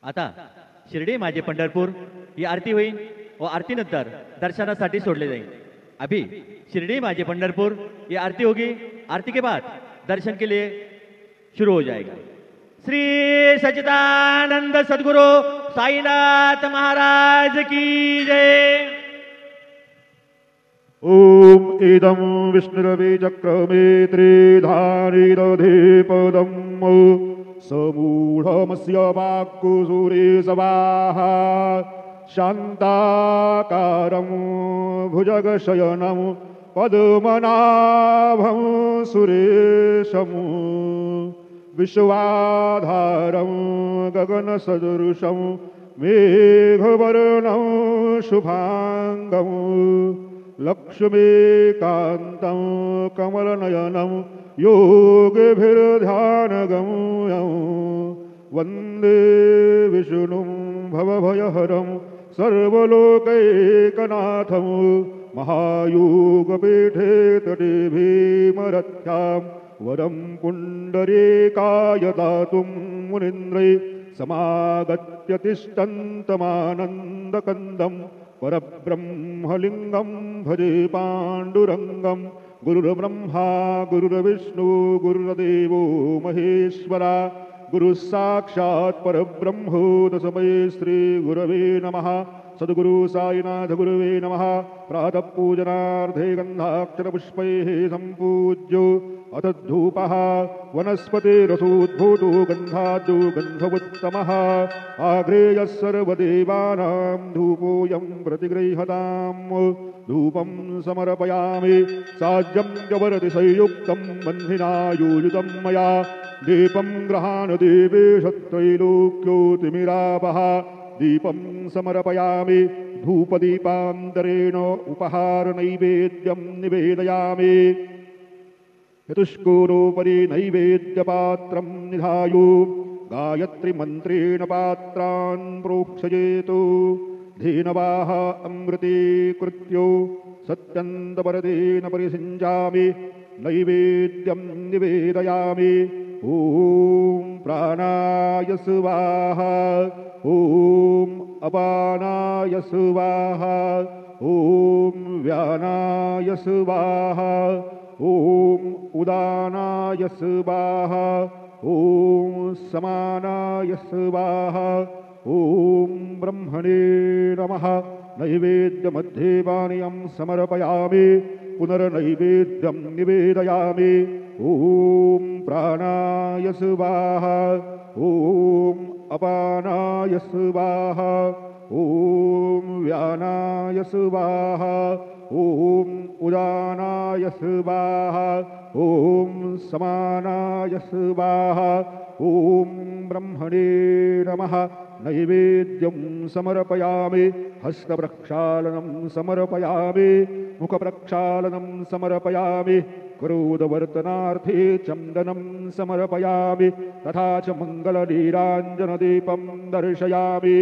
आता शिर्डी माझे पंढरपूर ही आरती होईल व आरतीनंतर दर्शनासाठी सोडले जाईल। अभी शिरडी माझे पंढरपुर ये आरती होगी। आरती के बाद दर्शन के लिए शुरू हो जाएगा। श्री सच्चिदानंद सद्गुरु साईनाथ महाराज की जय। ओम इदं विष्णुरवि चक्रमे त्रिधारी दधीपदं समूढमस्य वाक्कुसूरे सवाहा शान्ताकारं भुजगशयनं पद्मनाभं सुरेशं विश्वाधारं गगनसदृशं मेघवर्णं शुभांगं लक्ष्मीकान्तं कमलनयनं योगिभिर्ध्यानगम्यं वन्दे विष्णुं भवभयहरं सर्वलोकैकनाथं महायोगपीठे तटे भीमरथ्यां वरं पुण्डरीकाय दातुं मुनीन्द्रै समागत्य तिष्ठन्तमानन्दकन्दं परब्रह्मलिङ्गं भजे पाण्डुरङ्गं गुरुर्ब्रह्मा गुरुर्विष्णु गुरुर्देवो महेश्वरा गुरु साक्षात् परब्रह्म तस्मै श्री गुरवे नमः। सद्गुरु साईनाथ गुरुवे नमः। प्रातः पूजनार्थे गन्धाक्षरपुष्पैः सम्पूज्यो अथ धूपः वनस्पतिरसोद्भूतो गन्धाद्यो गन्धवुत्तमः आग्रेयः सर्वदेवानां धूपोऽयं प्रतिगृह्यताम्। धूपं समर्पयामि साज्यं च संयुक्तं बन्धिना योजितं मया दीपं गृहाण देवेश त्रैलोक्योतिमिरापः दीपं समर्पयामि धूपदीपान्तरेण उपहारनैवेद्यं निवेदयामि। चतुष्कोरोपरि नैवेद्यपात्रं निधायो गायत्रीमन्त्रेण पात्रान् प्रोक्षयेतु धेनवाः अमृतीकृत्यो सत्यन्तपरतेन परिसिञ्चामि नैवेद्यं निवेदयामि। ॐ प्राणाय स्वाहा ॐ अपानाय स्वाहा ॐ व्यानाय स्वाहा ॐ उदानाय स्वाहा ॐ समानाय स्वाहा ॐ ब्रह्मणे नमः। नैवेद्यमध्ये पानीयं समर्पयामि पुनर्नैवेद्यं निवेदयामि। ॐ प्राणाय स्वाहा ॐ अपानाय स्वाहा ॐ व्यानाय स्वाहा ॐ उदानाय स्वाहा ॐ समानाय स्वाहा ॐ ब्रह्मणे नमः। नैवेद्यं समर्पयामि हस्तप्रक्षालनं समर्पयामि मुखप्रक्षालनं समर्पयामि क्रोधवर्तनार्थे चन्दनं समर्पयामि तथा च मङ्गलनीराञ्जनदीपं दर्शयामि।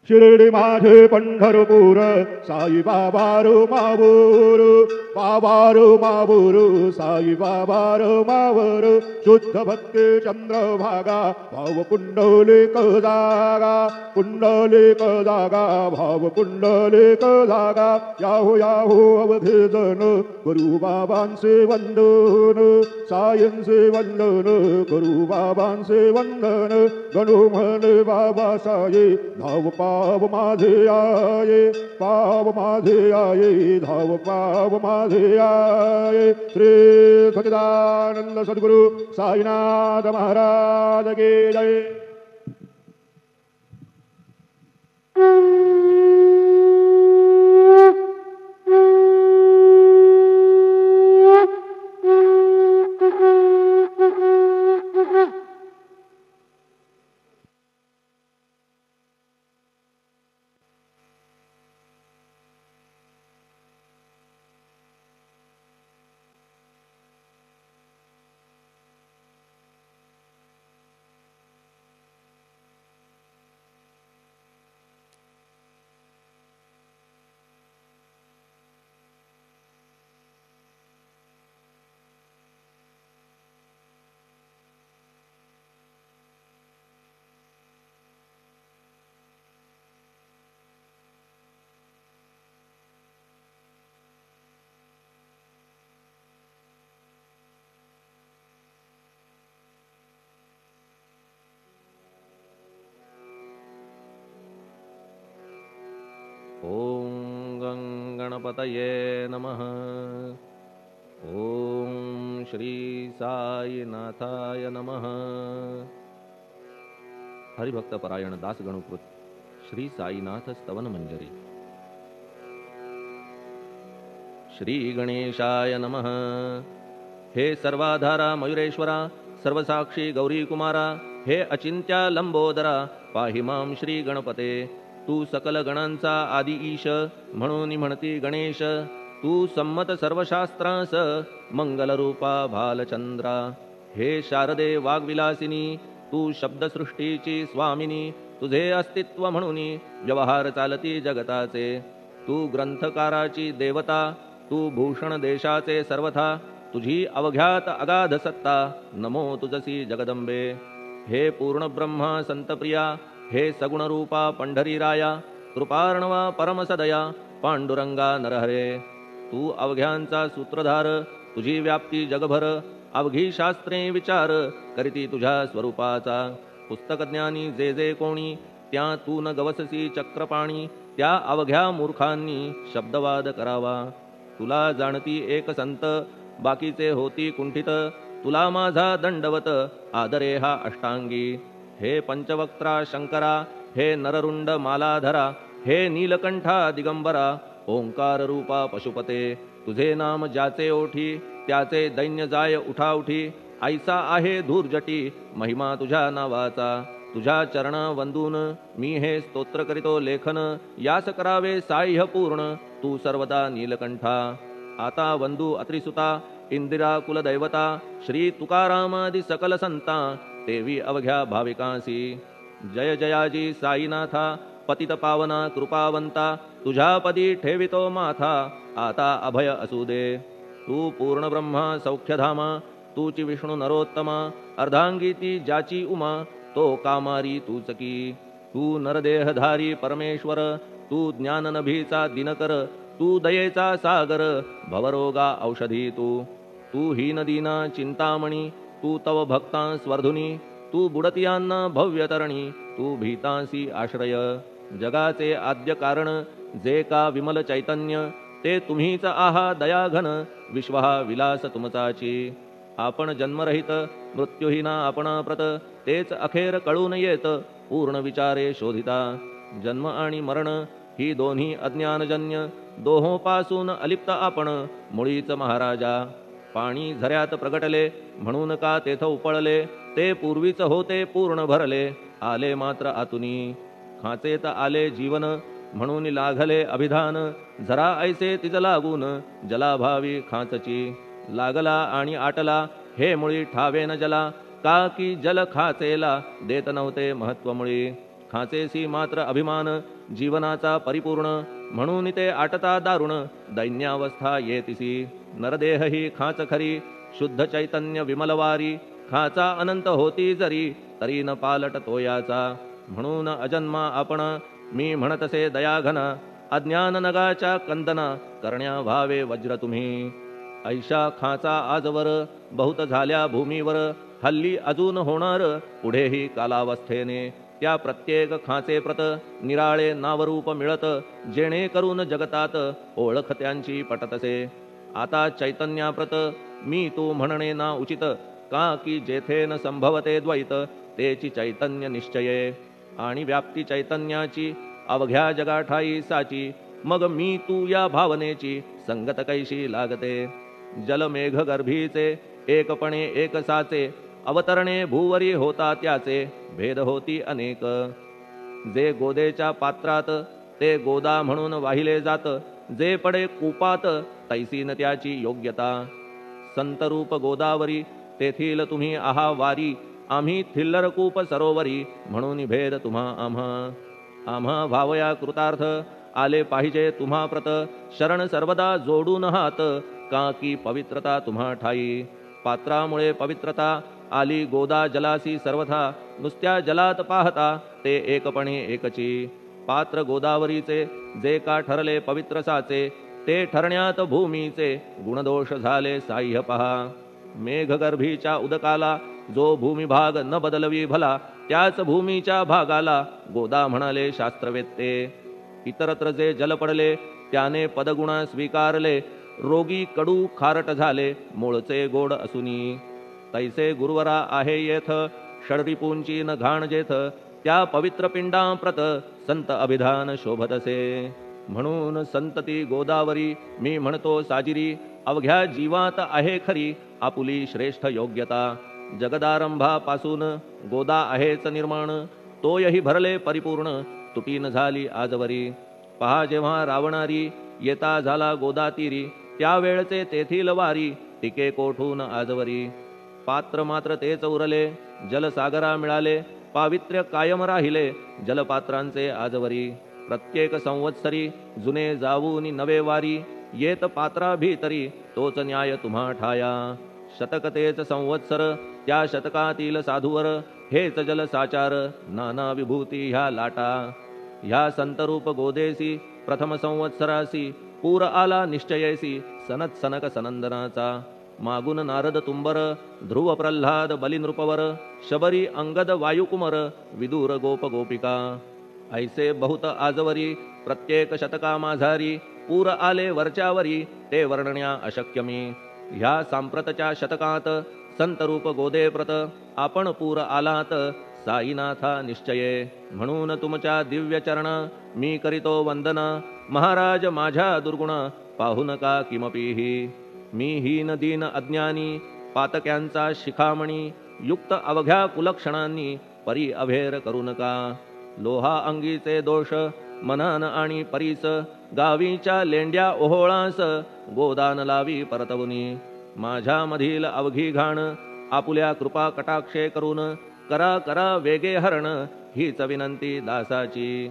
शिर्डी माझे पंढरपूर साई बाबारो मावोरो बाबारो मावोरो साई बाबारो मावोरो शुद्ध भक्ती चंद्रभागा भाव पुंडलिक जागा पुंडलिक जागा भाव पुंडलिक जागा याहो याहो अवघे जन गुरु बाबांचे वंदन सायंचे वंदन गुरु बाबांचे वंदन गणो म्हणे बाबा साये धाव पाव माझे आये पाव माझे आये धाव पाव माझे आये। श्री सच्चिदानंद सद्गुरु साईनाथ महाराज की जय। गणपतये नमः। ओम श्री साईनाथाय नमः। हरिभक्तपरायण दास गणुकृत श्री साईनाथ स्तवन मंजरी। श्री गणेशाय नमः। हे सर्वाधारा मयुरेश्वरा, सर्वसाक्षी गौरी कुमारा, हे अचिंत्या लंबोदरा, पाहि मां श्री गणपते। तू सकल गणांचा आदि ईश, म्हणून म्हणती गणेश। तू संमत सर्वशास्त्रांस, मंगलरूपा भालचंद्रा। हे शारदे वाग्विलासिनी, तू शब्दसृष्टीची स्वामिनी। तुझे अस्तित्व म्हणून व्यवहार चालती जगताचे। तू ग्रंथकाराची देवता, तू भूषण देशाचे सर्वथा। तुझी अवघ्यात अगाध सत्ता, नमो तुझसी जगदंबे। हे पूर्ण ब्रह्मा संतप्रिया, हे सगुण रूपा पंढरीराया। कृपार्णवा परमसदया, पांडुरंगा नरहरे। तू अवघ्यांचा सूत्रधार, तुझी व्याप्ती जगभर। अवघी शास्त्रे विचार, करीती तुझ्या स्वरूपाचा। पुस्तकज्ञानी जे जे कोणी, त्या तू न गवससी चक्रपाणी। त्या अवघ्या मूर्खांनी शब्दवाद करावा। तुला जाणती एक संत, बाकीचे होती कुंठित। तुला माझा दंडवत, आदरे हा अष्टांगी। हे पंचवक्त्रा शंकरा, हे नररुंड मालाधरा। हे नीलकंठा दिगंबरा, ओंकार रूपा पशुपते। तुझे नाम ज्याचे ओठी, त्याचे दैन्य जाय उठाउठी। ऐसा आहे धूर्जटी, महिमा तुझ्या नावाचा। तुझ्या चरण वंदून मी हे स्तोत्र करीतो लेखन। यास करावे साह्य पूर्ण, तू सर्वदा नीलकंठा। आता वंदू अत्रिसुता, इंदिरा कुलदैवता। श्री तुकारामादि सकल संता, तेवी अवघ्या भाविकांसी। जय जयाजी साईनाथा, पतित पावना कृपावंता। तुझ्या पदी ठेवितो माथा, आता अभय असू दे। तू पूर्ण ब्रह्मा सौख्यधामा, तूची विष्णू नरोत्तमा। अर्धांगी ती ज्याची उमा, तो कामारी तूच की। तू नरदेहधारी परमेश्वर, तू ज्ञाननभीचा दिनकर। तू दयेचा सागर, भवरोगा औषधी तू। तू हीनदीना चिंतामणी, तू तव भक्तां स्वर्धुनी। तू बुडतियांना भव्यतरणी, तू भीतांसी आश्रय। जगाचे आद्य कारण, जे का विमल चैतन्य। ते तुम्हीच आहा दयाघन, विश्वहा विलास तुमचाची। आपण जन्मरहित, मृत्युहीना आपण प्रत। तेच अखेर कळून येत, पूर्ण विचारे शोधिता। जन्म आणि मरण ही दोन्ही अज्ञानजन्य। दोहोपासून अलिप्त आपण, मुळीच महाराजा। पाणी झऱ्यात प्रगटले, म्हणून का तेथ उपळले। ते पूर्वीच होते पूर्ण भरले, आले मात्र आतुनी। खाचेत आले जीवन, म्हणून लागले अभिधान। झरा ऐसे तिज लागून, जलाभावी खाचची। लागला आणि आटला, हे मुळी ठावे न जला। का की जल खाचेला, देत नव्हते महत्व मुळी। खाचेसी मात्र अभिमान, जीवनाचा परिपूर्ण। म्हणून ते आटता दारुण, दैन्यावस्था येतिसी। नरदेह ही खाच खरी, शुद्ध चैतन्य विमलवारी। खाचा अनंत होती जरी, तरी न पालट तोयाचा। म्हणून अजन्मा आपण, मी म्हणतसे दयाघन। अज्ञान नगाच्या कंदना, करण्या व्हावे वज्र तुम्ही। ऐशा खाचा आजवर, बहुत झाल्या भूमीवर। हल्ली अजून होणार, पुढेही कालावस्थेने। त्या प्रत्येक खाचे प्रत, निराळे नावरूप मिळत। जेणे करून जगतात, ओळख त्यांची पटतसे। आता चैतन्याप्रत, मी तू म्हणणे ना उचित। का की जेथे न संभवते द्वैत, तेची चैतन्य निश्चये। आणि व्याप्ती चैतन्याची, अवघ्या जगाठाई साची। मग मी तू या भावनेची, संगत कैशी लागते। जलमेघ गर्भीचे, एकपणे एक साचे। अवतरणे भूवरी होता त्याचे, भेद होती अनेक। जे गोदेच्या पात्रात, ते गोदा म्हणून वाहिले जात। जे पडे कूपात, तैसी न त्याची योग्यता। संतरूप गोदावरी, तेथील तुम्ही आहा वारी। आम्ही थिल्लर कूप सरोवरी, म्हणून भेद तुम्हा आम्हा। आम्हा भावया कृतार्थ, आले पाहिजे तुम्हा प्रत। शरण सर्वदा जोडून हात, का की पवित्रता तुम्हा ठाई। पात्रामुळे पवित्रता, आली गोदा जलासी सर्वथा। नुसत्या जलात पाहता, ते एकपणे एकची। पात्र गोदावरीचे, जे का ठरले पवित्र साचे। ते ठरण्यात भूमीचे, गुणदोष झाले साह्य पहा। मेघगर्भीच्या उदकाला, जो भूमिभाग न बदलवी भला। त्याच भूमीच्या भागाला, गोदा म्हणाले शास्त्रवेत्ते। इतरत्र जे जल पडले, त्याने पदगुण स्वीकारले, रोगी कडू खारट झाले, मूळचे गोड असुनी. तैसे गुरुवरा आहे येथ, षडरिपूंची न घाण जेथ, त्या पवित्र पिंडाप्रत संत अभिधान शोभतसे. म्हणून संतती गोदावरी, मी म्हणतो साजिरी, अवघ्या जीवात आहे खरी आपुली श्रेष्ठ योग्यता. जगदारंभापासून गोदा आहेच निर्माण, तोयही भरले परिपूर्ण, तुटीन झाली आजवरी. पहा जेव्हा रावणारी येता झाला गोदातीरी, त्यावेळचे तेथील वारी टिके कोठून आजवरी. पात्र मात्र तेच उरले, जलसागरा मिळाले, पावित्र्य कायम राहिले जलपात्रांचे आजवरी. प्रत्येक संवत्सरी जुने जाऊनी नवे वारी, येत पात्रा भीतरी तोच न्याय तुम्हा ठाया. शतक तेच संवत्सर, त्या शतकातील साधूवर हेच जल साचार, नाना विभूती ह्या लाटा. ह्या संतरूप गोदेसी प्रथम संवत्सरासी, पूर आला निश्चयेसी सनत सनक सनंदनाचा. मागून नारद तुंबर, ध्रुव प्रल्हाद बलिनृपवर, शबरी अंगद वायुकुमर, विदूर गोप गोपिका. ऐसे बहुत आजवरी प्रत्येक शतका माझारी, पूर आले वरच्यावरी ते वर्णण्या अशक्य मी. ह्या सांप्रतच्या शतकात संतरूप गोदेप्रत, आपण पूर आलात साईनाथा निश्चये. म्हणून तुमच्या दिव्य चरण मी करीतो वंदना, महाराज माझ्या दुर्गुण पाहू नका किमपीही. मी हीन दीन अज्ञानी, पातक्यांचा शिखामणी, युक्त अवघ्या कुलक्षणांनी परी अभेर करू नका. लोहा अंगीचे दोष मनान आणि परीस, गावीच्या लेंड्या ओहोळास गोदान लावी परतवनी. माझ्यामधील अवघी घाण आपुल्या कृपा कटाक्षे करून, करा करा वेगे हरण हीच विनंती दासाची.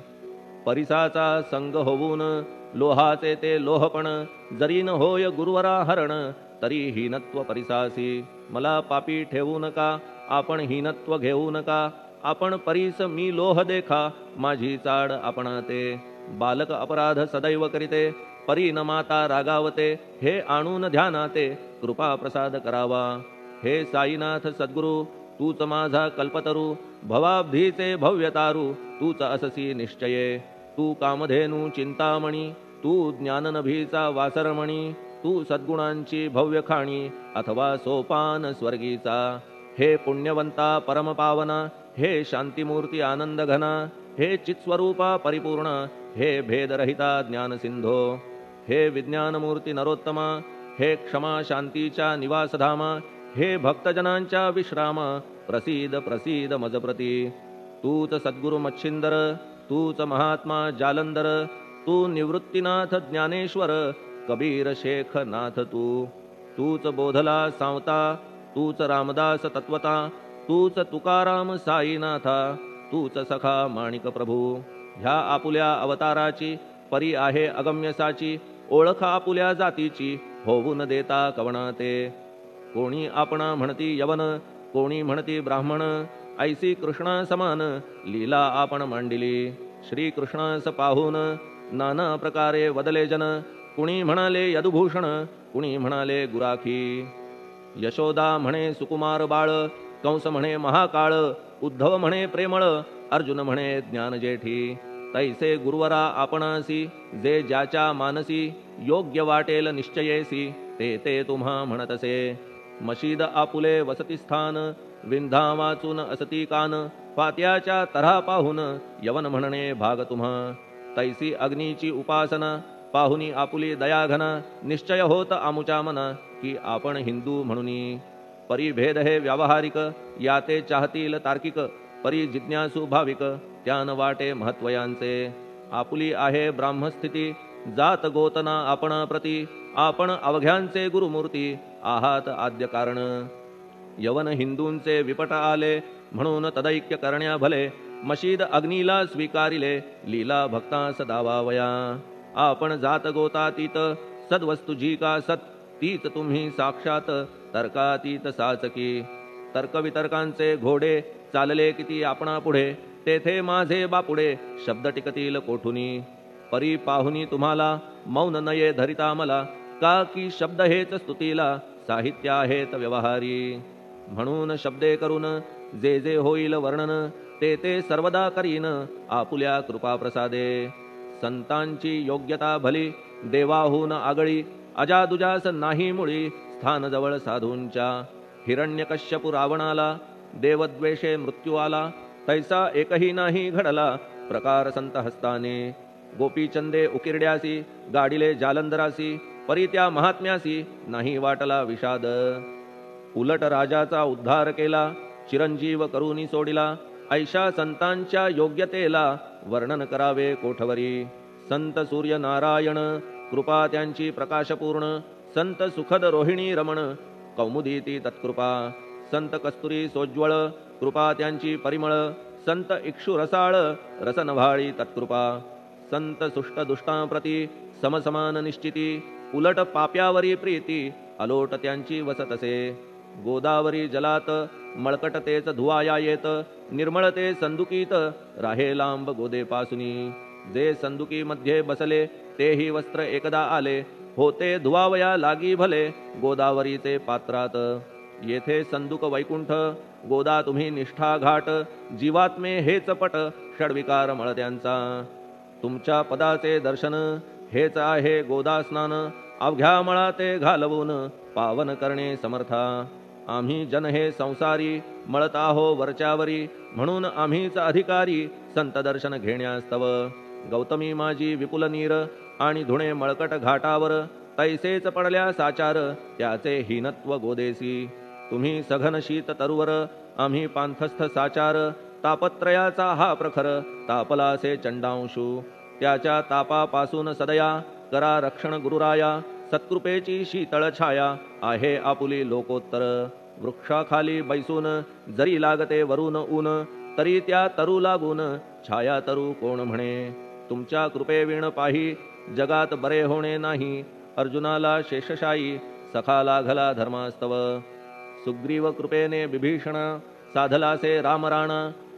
परिसाचा संग होऊन लोहाचे ते लोहपण, जरी न होय गुरुवरा हरण तरी हीनत्व परिसासी. मला पापी ठेवू नका, आपण हीनत्व घेऊ नका. आपण परीस मी लोह देखा, माझी चाड आपणाते. बालक अपराध सदैव करीते, परी न माता रागावते. हे आणून ध्यानाते कृपा प्रसाद करावा. हे साईनाथ सद्गुरु, तूच माझा कल्पतरू, भवाब्धीचे भव्यतारू तूच अससी निश्चये. तू कामधेनू चिंतामणी, तू ज्ञाननभीचा वासरमणी, तू सद्गुणांची भव्य खाणी अथवा सोपान स्वर्गीचा. हे पुण्यवंता परमपावना, हे शांतिमूर्ती आनंद घना, हे चित्स्वरूपा परिपूर्ण, हे भेदरहिता ज्ञानसिंधो. हे विज्ञानमूर्ती नरोत्तमा, हे क्षमा शांतीच्या निवासधामा, हे भक्तजनांच्या विश्रामा, प्रसीद प्रसीद मजप्रती. तूच सद्गुरु मच्छिंदर, तूच महात्मा जालंधर, तू निवृत्तीनाथ ज्ञानेश्वर, कबीर शेख नाथ तू. तूच बोधला सांवता, तूच रामदास तत्वता, तूच तुकाराम साईनाथा, तूच सखा माणिक प्रभू. ह्या आपुल्या अवताराची परी आहे अगम्यसाची, ओळख आपुल्या जातीची होऊन देता कवणाते. कोणी आपणा म्हणती यवन, कोणी म्हणती ब्राह्मण, ऐसी कृष्णा समान लीला आपण मांडिली. श्री कृष्णास पाहून नाना प्रकारे वदले जन, कुणी म्हणाले यदुभूषण, कुणी म्हणाले गुराखी. यशोदा म्हणे सुकुमार बाळ, कंस म्हणे महाकाळ, उद्धव म्हणे प्रेमळ, अर्जुन म्हणे ज्ञानजेठी. तैसे गुरुवरा आपणासी, जे ज्याच्या मानसी योग्य वाटेल निश्चयेसी, ते ते तुम्हा म्हणतसे. मशीद आपुले वसतिस्थान, विंधा वाचून असती कान, फात्याच्या तऱ्हा पाहून यवन म्हणणे भाग तुम्हा. तैसी अग्नीची उपासना पाहुनी आपुली दयाघना, निश्चय होत आमुच्या मना की आपण हिंदू म्हणूनी. परिभेद हे व्यावहारिक, याते चाहतील तार्किक, परी जिज्ञासू भाविक, त्यान वाटे महत्वयांचे. आपुली आहे ब्राह्मस्थिती, जात गोतना आपणा प्रती, आपण अवघ्यांचे गुरुमूर्ती आहात आद्य कारण. यवन हिंदूंचे विपट आले, म्हणून तदैक्य करण्या भले, मशीद अग्नीला स्वीकारिले, लीला भक्तास दावावया. आपण जात गोतातीत, सद्वस्तू जी का सत, तीच तुम्ही साक्षात तर्कातीत साचकी. तर्कवितर्कांचे घोडे चालले किती आपणा पुढे, तेथे माझे बापुडे शब्द टिकतील कोठुनी. परी पाहुनी तुम्हाला मौन नये धरिता मला, का की शब्द हेच स्तुतीला साहित्य आहेत व्यवहारी. म्हणून शब्दे करून जे जे होईल वर्णन, ते ते सर्वदा करीन आपुल्या कृपा प्रसादे. संतांची योग्यता भली देवाहून आगळी अजादुजास नाही मुळी स्थान जवळ साधूंच्या. हिरण्यकश्यपू रावणाला देवद्वेषे मृत्यू आला तैसा एकही नाही घडला प्रकार संत हस्ताने. गोपीचंदे उकिरड्यासी गाडिले जालंधरासी परी त्या महात्म्यासी नाही वाटला विषाद. उलट राजाचा उद्धार केला चिरंजीव करूनी सोडिला ऐशा संतांच्या योग्यतेला वर्णन करावे कोठवरी. संत सूर्य नारायण कृपा त्यांची प्रकाशपूर्ण संत सुखद रोहिणी रमण कौमुदीती तत्कृपा. संत कस्तुरी सोज्वळ कृपा त्यांची परिमळ संत इक्षु रसाळ रसनभाळी तत्कृपा. संत सुष्ट दुष्टांप्रती समसमान निश्चिती उलट पाप्यावरी प्रीती अलोट त्यांची वसतसे. गोदावरी जलात मळकट तेच धुवाया येत निर्मळते संदुकीत राहे लांब गोदेपासुनी. जे संदुकी मध्ये बसले तेही वस्त्र एकदा आले होते धुवावया लागी भले गोदावरीचे पात्रात. येथे संदुक वैकुंठ गोदा तुम्ही निष्ठा घाट जीवात्मे हेच पट षडविकार मळत्यांचा. तुमच्या पदाचे दर्शन हेच आहे गोदा स्नान अवघ्या मळा ते घालवून पावन करणे समर्था. आम्ही जन हे संसारी मळत आहो वरच्यावरी म्हणून आम्हीच अधिकारी संत दर्शन घेण्यास्तव. गौतमी माझी विपुल नीर आणि धुणे मळकट घाटावर तैसेच पडल्या साचार त्याचे हीनत्व गोदेसी. तुम्ही सघन शीत तरुवर आम्ही पांथस्थ साचार तापत्रयाचा हा प्रखर तापलासे चंडांशू. त्याच्या तापापासून सदया करा रक्षण गुरुराया सत्कृपेची शीतळ छाया आहे आपुली लोकोत्तर. वृक्षाखाली बैसून जरी लागते वरून ऊन तरी त्या तरू लागून छाया तरू कोण म्हणे. तुमच्या कृपेविण पाही जगात बरे होणे नाही अर्जुनाला शेषशायी सखा लागला धर्मास्तव. सुग्रीव कृपेने विभीषण साधलासे रामराण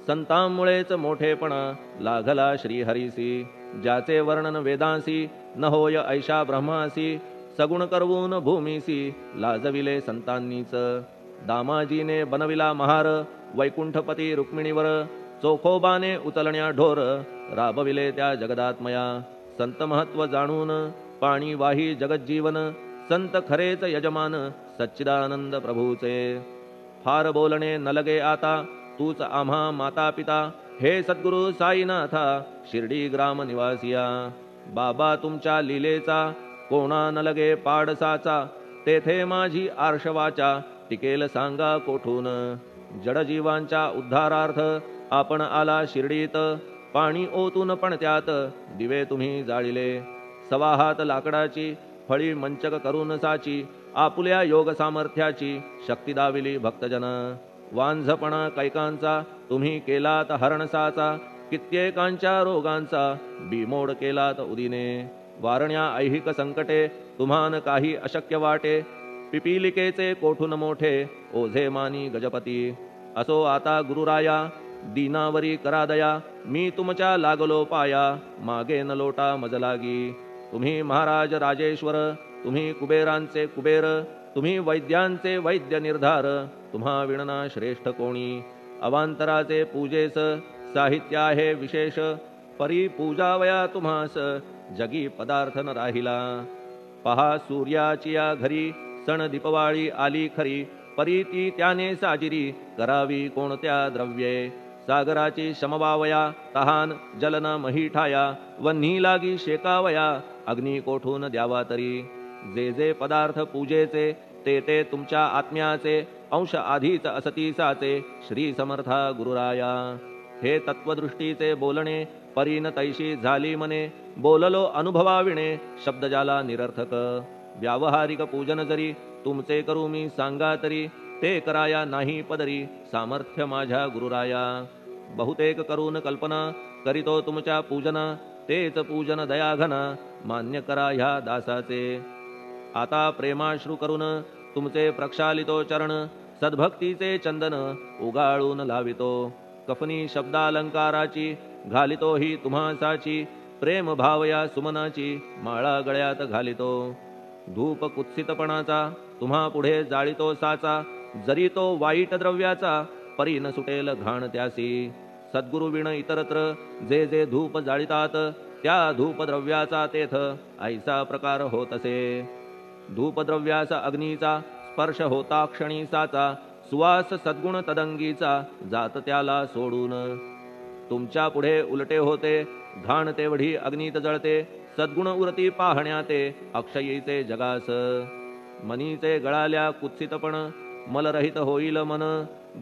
संतांमुळेच मोठेपणा लागला श्रीहरीसी. ज्याचे वर्णन वेदांसी न होय ऐशा ब्रह्मासी सगुण करवून भूमीसी लाजविले संतांनीच. दामाजीने बनविला महार वैकुंठपती रुक्मिणीवर चोखोबाने उचलण्या ढोर राबविले त्या जगदात्मया. संत महत्व जाणून पाणी वाही जगज्जीवन संत खरेच यजमान सच्चिदानंद प्रभूचे. फार बोलणे न लगे आता तूच आम्हा माता पिता हे सद्गुरु साईनाथा शिर्डी ग्राम निवासिया. बाबा तुमच्या लीलेचा कोणा न लगे पाडसाचा तेथे माझी आर्षवाचा टिकेल सांगा कोठून. जडजीवांच्या उद्धारार्थ आपण आला शिर्डीत पाणी ओतून पण त्यात दिवे तुम्ही जाळिले. सवा हात लाकडाची फळी मंचक करून साची आपुल्या योग सामर्थ्याची शक्ती दाविली भक्तजन. वांझपणा कैकांचा तुम्ही केलात हरणसाचा कित्येकांच्या रोगांचा बीमोड केलात उदिने. वारण्या ऐहिक संकटे तुम्हान काही अशक्य वाटे पिपीलिकेचे कोठून मोठे ओझे मानी गजपती. असो आता गुरुराया दीनावरी करा दया मी तुमच्या लागलो पाया मागे न लोटा मजलागी. तुम्ही महाराज राजेश्वर तुम्ही कुबेरांचे कुबेर तुम्ही वैद्यांचे वैद्य निर्धार तुम्हा विणना श्रेष्ठ कोणी. अवांतराचे पूजेस साहित्य आहे विशेष परी पूजावया तुम्हास जगी पदार्थ न राहिला. पहा सूर्याची या घरी सण दीपवाळी आली खरी परी ती त्याने साजिरी करावी कोणत्या द्रव्ये. सागराची शमवावया तहान जलन महीठाया वन्ही लागी शेकावया अग्नी कोठून द्यावा तरी. जे जे पदार्थ पूजेचे ते ते तुमच्या आत्म्याचे अंश आधीच असतीसाचे श्री समर्था गुरुराया. हे तत्वदृष्टीचे बोलणे परीन तैशी झाली मने बोललो अनुभवाविणे शब्दजाला निरर्थक. व्यावहारिक पूजन जरी तुमचे करू मी सांगा तरी ते कराया नाही पदरी सामर्थ्य माझ्या गुरुराया. बहुतेक करून कल्पना करीतो तुमच्या पूजना तेच पूजन दयाघना मान्य करा ह्या दासाचे. आता प्रेमाश्रू करून तुमचे प्रक्षालितो चरण सद्भक्तीचे चंदन उगाळून लावितो. कफनी शब्दालंकाराची घालितो ही तुम्हासाची प्रेम भावया सुमनाची माळा गळ्यात घालितो. धूप कुत्सितपणाचा तुम्हा पुढे जाळितो साचा जरी तो वाईट द्रव्याचा परी न सुटेल घाण त्यासी. सद्गुरु विण इतरत्र जे जे धूप जाळितात त्या धूपद्रव्याचा तेथ ऐसा प्रकार होतसे. धूपद्रव्याचा अग्नीचा स्पर्श होता क्षणी साचा, सुवास सद्गुण तदंगीचा जात त्याला सोडून. तुमच्या पुढे उलटे होते घाण तेवढी अग्नीत जळते, सद्गुण उरती पाहण्या ते अक्षयीचे जगास. मनीचे गळाल्या कुत्सितपण मलरहित होईल मन,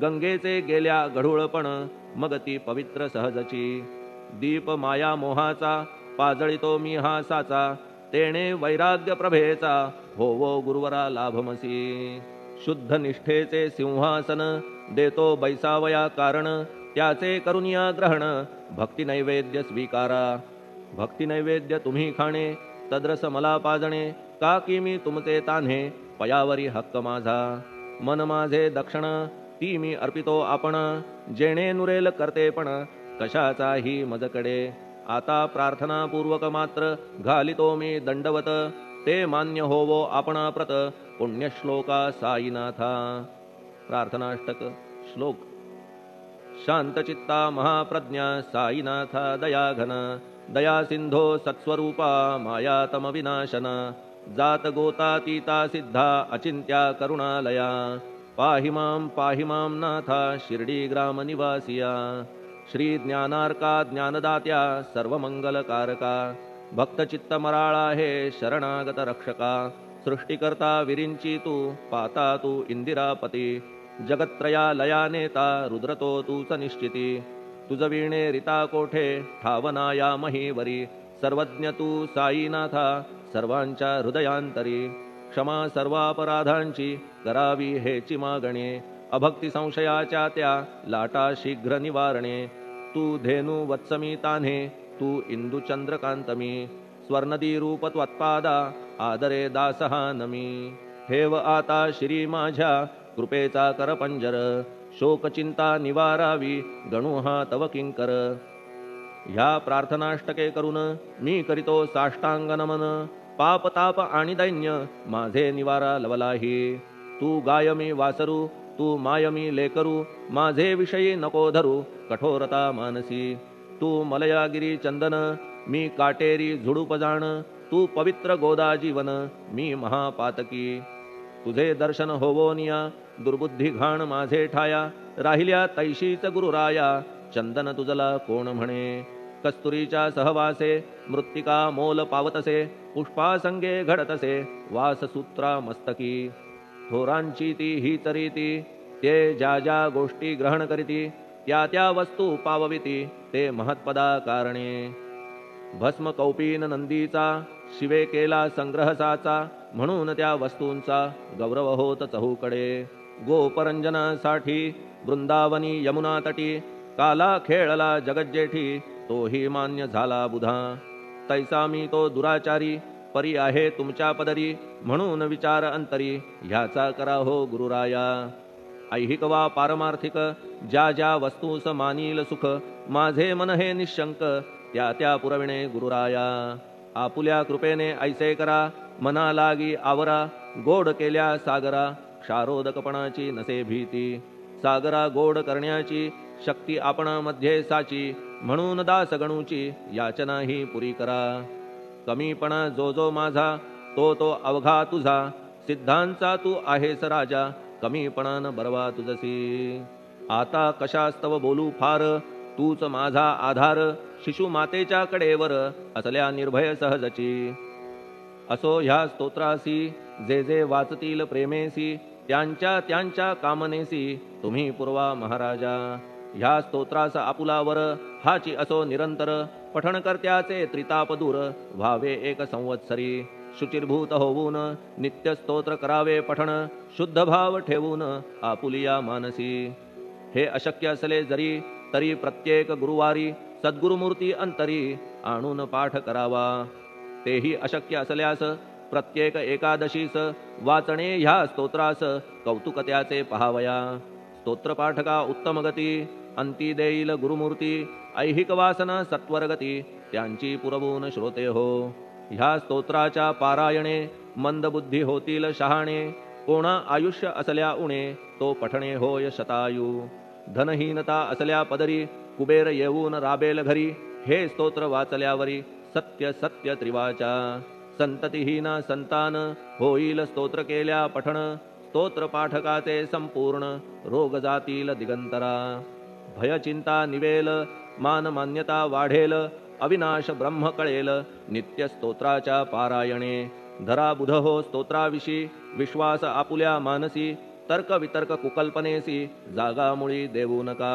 गंगेचे गेल्या गढूळपण मग ती पवित्र सहजची. दीप माया मोहाचा पाजळितो मी हा साचा, तेणे वैराग्य प्रभेचा होवो गुरुवरा लाभमसी. शुद्ध निष्ठेचे सिंहासन देतो बैसावया कारण, त्याचे करुनिया ग्रहण भक्ती नैवेद्य स्वीकारा. भक्ती नैवेद्य तुम्ही खाणे तद्रस मला पाजणे, का की मी तुमचे तान्हे पयावरी हक्क माझा. मन माझे दक्षिण ती मी अर्पितो आपण, जेणे नुरेल करतेपण कशाचाही मजकडे. आता प्रार्थनापूर्वक मात्र घालितो मी दंडवत, ते मान्य होवो आपण प्रत पुण्यश्लोका साईनाथा. प्रार्थनाष्टक श्लोक. शांतचित्ता महाप्रज्ञा साईनाथा दयाघन, दया सिंधो सत्स्वरूपा मायातम विनाशन. जात गोतातीता सिद्धा अचिंत्या करुणालया, पाहि मां नाथा शिर्डी ग्राम निवासिया. श्री ज्ञानार्का ज्ञानदात्या सर्वमंगलकारका, भक्तचित्त मराळा हे शरणागत रक्षका. सृष्टिकर्ता विरिंची तू पाता तू इंदिरापती, जगत्त्रया लया नेता रुद्रतो तूच निश्चिती. तुझ वीणे रिता कोठे ठावनाया महीवरी, सर्वज्ञ तू साईनाथा सर्वांच्या हृदयांतरी. क्षमा सर्वापराधांची करावी हेची मागणे, अभक्ती संशयाच्या त्या लाटा शीघ्र निवारणे. तू धेनू वत्समी तान्हे तू इंदू चंद्रकांतमी, स्वर्णदी रूप त्वत्पादा आदरे दासहा नमी. ठेव आता श्री माझ्या कृपेचा करपंजर, शोकचिंता निवारावी गणू हा तव किंकर. ह्या प्रार्थनाष्टके करून मी करीतो साष्टांग नमन, पाप ताप आणि दैन्य माझे निवारा लवलाही. तू गाय मी वासरू तू माय मी लेकरू, माझे विषयी नको धरू कठोरता मानसी. तू मलयागिरी चंदन मी काटेरी झुडूप जाण, तू पवित्र गोदा जीवन मी महापातकी. तुझे दर्शन होवोनिया दुर्बुद्धी घाण माझे ठाया, राहिल्या तैशीच गुरुराया चंदन तुझला कोण म्हणे. कस्तुरीच्या सहवासे मृत्तिका मोल पावतसे, पुष्पासंगे घडतसे वाससूत्रा मस्तकी. थोरांची ती हीच रीती, ते ज्या ज्या गोष्टी ग्रहण करीती, त्या त्या वस्तू पावविती ते महत्पदा कारणे. भस्म कौपीन नंदीचा शिवे केला संग्रह साचा, म्हणून त्या वस्तूंचा गौरव होत चहूकडे. गोपरंजनासाठी वृंदावनी यमुना तटी, काला खेळला जगज्जेठी तोही मान्य झाला बुधा. तैसा मी तो दुराचारी परी आहे तुमच्या पदरी, म्हणून विचार अंतरी ह्याचा करा हो गुरुराया. ऐहिक वा पारमार्थिक ज्या ज्या वस्तूस मानील सुख, माझे मन हे निशंक त्या त्या पुरविणे गुरुराया. आपुल्या कृपेने ऐसे करा मना लागी आवरा, गोड केल्या सागरा क्षारोदकपणाची नसे भीती. सागरा गोड करण्याची शक्ती आपणामध्ये साची, म्हणून दास गणूची याचना ही पुरी करा. कमीपणा जो जो माझा तो तो अवघा तुझा, सिद्धांचा तू आहेस राजा कमीपणान बरवा तुझसी. आता कशास्तव बोलू फार तूच माझा आधार, शिशु मातेच्या कडेवर असल्या निर्भय सहजची. असो ह्या स्तोत्रासी जे जे वाचतील प्रेमेसी, त्यांच्या त्यांच्या कामनेसी तुम्ही पुरवा महाराजा. ह्या स्तोत्रास आपुलावर हाची असो निरंतर, पठणकर्त्याचे त्रिताप दूर व्हावे एक संवत्सरी. शुचिर्भूत होऊन नित्य स्तोत्र करावे पठण, शुद्ध भाव ठेवून आपुलिया मानसी. हे अशक्य असले जरी तरी प्रत्येक गुरुवारी सद्गुरुमूर्ती अंतरी आणून पाठ करावा. तेही अशक्य असल्यास प्रत्येक एकादशीस वाचणे ह्या स्तोत्रास कौतुक त्याचे पहावया. स्तोत्रपाठका उत्तम गती अंती देईल गुरुमूर्ती, ऐहिक वासना सत्वरगती त्यांची पुरवून श्रोते हो. ह्या स्तोत्राच्या पारायणे मंदबुद्धी होतील शहाणे, कोणा आयुष्य असल्या उणे तो पठणे होय शतायू. धनहीनता असल्या पदरी कुबेर येऊन राबेल घरी, हे स्तोत्र वाचल्यावरी सत्य सत्य त्रिवाचा संततिहीना संतान होईल स्तोत्र केल्या पठण स्तोत्र पाठकाचे संपूर्ण रोग जातील दिगंतरा भय चिंता निवेल मान मान्यता वाढेल अविनाश ब्रह्म कळेल नित्य स्तोत्राच्या पारायणे धरा बुध हो स्तोत्राविषयी विश्वास आपुल्या मानसी तर्क वितर्क कुकल्पनेसी जागा मुळी देऊ नका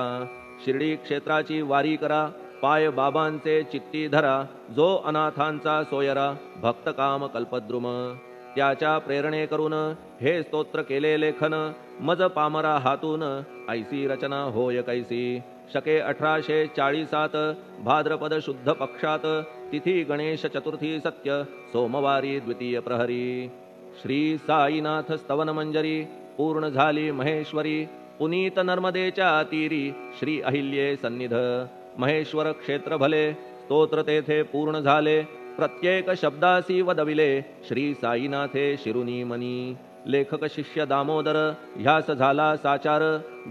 शिर्डी क्षेत्राची वारी करा पाय बाबांचे चित्ती धरा जो अनाथांचा सोयरा भक्त काम कल्पद्रुम त्याच्या प्रेरणे करून हे स्तोत्र केले लेखन मज पामरा हातून ऐसी रचना होय कैसी शके 1840 भाद्रपद शुद्ध पक्षात तिथी गणेश चतुर्थी सत्य सोमवारी द्वितीय प्रहरी श्री साईनाथ स्तवन मंजरी पूर्ण झाली महेश्वरी पुनीत नर्मदेच्या तीरी श्री अहिल्ये सन्निध महेश्वर क्षेत्र भले स्तोत्र तेथे पूर्ण झाले प्रत्येक शब्दासी वदविले श्री साईनाथे शिरुनी मनी लेखक शिष्य दामोदर ह्यास झाला साचार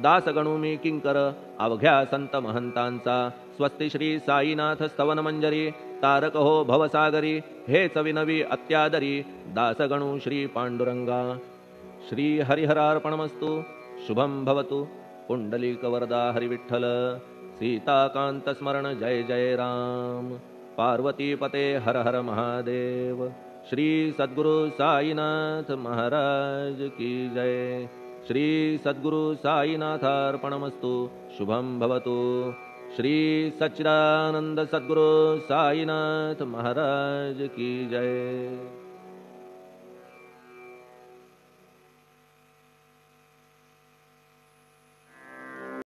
दास गणू मी किंकर अवघ्या संत महंतांचा स्वस्ति श्री साईनाथ स्तवन मंजरी तारक हो भवसागरी हेच विनवी अत्यादरी दास गणू श्री पांडुरंगा श्री हरिहरार्पणमस्तु शुभम भवतु पुंडलिक वरदा हरिविठ्ठल सीताकांत स्मरण जय जय राम पार्वती पते हर हर महादेव श्री सद्गुरु साईनाथ महाराज की जय श्री सद्गुरु साईनाथार्पणमस्तु शुभम भवतु श्री सच्चिदानंद सद्गुरु साईनाथ महाराज की जय।